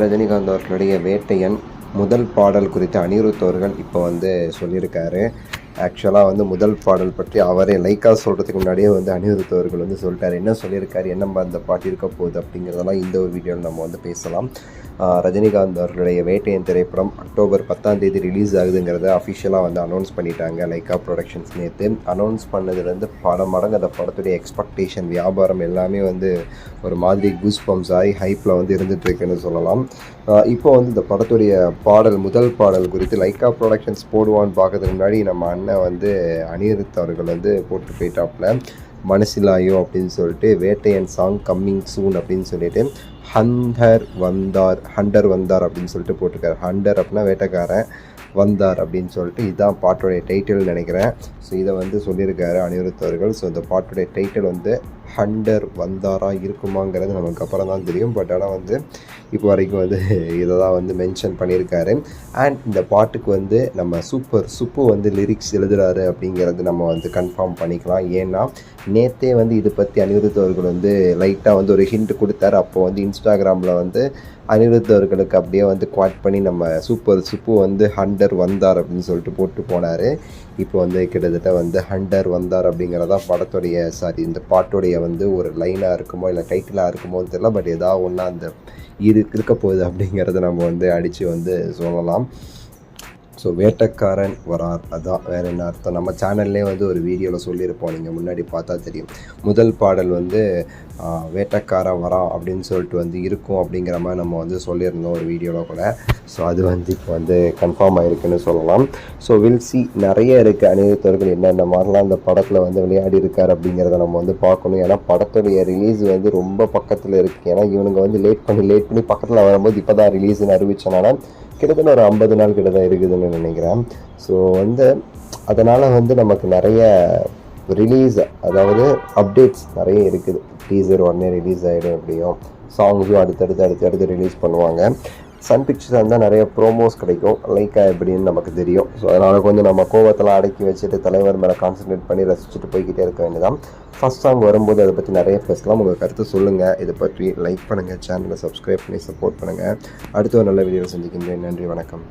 ரஜினிகாந்த் அவர்களுடைய வேட்டையன் முதல் பாடல் குறித்து அனிருத் அவர்கள் இப்போ சொல்லியிருக்காரு. ஆக்சுவலாக முதல் பாடல் பற்றி அவரே லைக்கா சொல்கிறதுக்கு முன்னாடியே அனிருத் அவர்கள் சொல்லிட்டாரு. என்ன சொல்லியிருக்காரு, என்னம்மா அந்த பாட்டு இருக்க போகுது அப்படிங்கிறதெல்லாம் இந்த ஒரு வீடியோவில் நம்ம பேசலாம். ரஜினிகாந்த் அவர்களுடைய வேட்டையன் திரைப்படம் அக்டோபர் 10 ரிலீஸ் ஆகுதுங்கிறத அஃபிஷியலாக அனௌன்ஸ் பண்ணிட்டாங்க. லைக்கா ப்ரொடக்ஷன்ஸ் நேற்று அனௌன்ஸ் பண்ணதுலேருந்து பல மடங்கு அந்த படத்துடைய எக்ஸ்பெக்டேஷன் வியாபாரம் எல்லாமே ஒரு மாதிரி கூஸ் பம்ப்ஸ் ஆகி ஹைப்பில் இருந்துகிட்ருக்குன்னு சொல்லலாம். இப்போ இந்த படத்துடைய முதல் பாடல் குறித்து லைக்கா ப்ரொடக்ஷன்ஸ் போடுவான்னு பார்க்கறதுக்கு முன்னாடி நம்ம அண்ணன் அனிருத் அவர்கள் போட்டு போயிட்டாப்புல. மனசிலாயோ அப்படின்னு சொல்லிட்டு வேட்டையன் சாங் கம்மிங் சூன் அப்படின்னு சொல்லிட்டு ஹண்டர் வந்தார் அப்படின்னு சொல்லிட்டு போட்டிருக்காரு. ஹண்டர் அப்படின்னா வேட்டைக்காரன், வந்தார் அப்படின்னு சொல்லிட்டு இதுதான் பாட்டோடைய டைட்டில் நினைக்கிறேன். ஸோ இதை சொல்லியிருக்காரு அனிருத் அவர்கள். ஸோ இந்த பாட்டோடைய டைட்டில் ஹண்டர் வந்தாரா இருக்குமாங்கிறது நமக்கு அப்புறம் தான் தெரியும். பட் ஆனால் இப்போ வரைக்கும் இதை தான் மென்ஷன் பண்ணியிருக்காரு. அண்ட் இந்த பாட்டுக்கு நம்ம சூப்பர் சுப்பு லிரிக்ஸ் எழுதுறாரு அப்படிங்கிறது நம்ம கன்ஃபார்ம் பண்ணிக்கலாம். ஏன்னா நேற்றே இது பற்றி அனிருத் அவர்கள் லைட்டாக ஒரு ஹிண்ட் கொடுத்தாரு. அப்போ இன்ஸ்டாகிராமில் அனிருத் அவர்களுக்கு அப்படியே குவாட் பண்ணி நம்ம சூப்பர் சுப்பு ஹண்டர் வந்தார் அப்படின்னு சொல்லிட்டு போட்டு போனார். இப்போ கிட்டத்தட்ட ஹண்டர் வந்தார் அப்படிங்கிறதா படத்துடைய இந்த பாட்டுடைய ஒரு லைனாக இருக்குமோ இல்லை டைட்டிலாக இருக்குமோன்னு தெரியல. பட் ஏதாவது ஒன்றா இருக்க போகுது அப்படிங்கிறத நம்ம அடித்து சொல்லலாம். ஸோ வேட்டைக்காரன் வரார், அதான் வேறு என்ன அர்த்தம். நம்ம சேனல்லே ஒரு வீடியோவில் சொல்லியிருப்போம், நீங்கள் முன்னாடி பார்த்தா தெரியும். முதல் பாடல் வேட்டைக்காரன் வரான் அப்படின்னு சொல்லிட்டு இருக்கும் அப்படிங்கிற மாதிரி நம்ம சொல்லியிருந்தோம் ஒரு வீடியோவில் கூட. ஸோ அது இப்போ கன்ஃபார்ம் ஆகிருக்குன்னு சொல்லலாம். ஸோ வில் சி நிறைய இருக்குது அனிருத்தவர்கள் என்னென்ன மாதிரிலாம் அந்த படத்தில் விளையாடி இருக்கார் அப்படிங்கிறத நம்ம பார்க்கணும். ஏன்னா படத்துடைய ரிலீஸ் ரொம்ப பக்கத்தில் இருக்குது. ஏன்னா இவனுங்க லேட் பண்ணி பக்கத்தில் வரும்போது இப்போ தான் ரிலீஸ்னு அறிவிச்சனால கிட்டத்தட்ட ஒரு 50 நாள் கிட்ட தான் இருக்குதுன்னு நினைக்கிறேன். ஸோ அதனால் நமக்கு நிறைய ரிலீஸ், அதாவது அப்டேட்ஸ் நிறைய இருக்குது. டீசர் உடனே ரிலீஸ் ஆகிடும், எப்படியும் சாங்ஸும் அடுத்தடுத்து ரிலீஸ் பண்ணுவாங்க. சன் பிக்சர்ஸ் இருந்தால் நிறைய ப்ரோமோஸ் கிடைக்கும், லைக்கா எப்படின்னு நமக்கு தெரியும். ஸோ அதனால் நம்ம கோவத்தெல்லாம் அடக்கி வச்சுட்டு தலைவர் மேலே கான்சன்ட்ரேட் பண்ணி ரசிச்சுட்டு போய்கிட்டே இருக்க வேண்டியதான். ஃபஸ்ட் சாங் வரும்போது அதை பற்றி நிறைய பேசலாம். உங்கள் கருத்து சொல்லுங்கள். இதை பற்றி லைக் பண்ணுங்கள், சேனலை சப்ஸ்கிரைப் பண்ணி சப்போர்ட் பண்ணுங்கள். அடுத்த ஒரு நல்ல வீடியோவில் சந்திக்கின்றேன். நன்றி, வணக்கம்.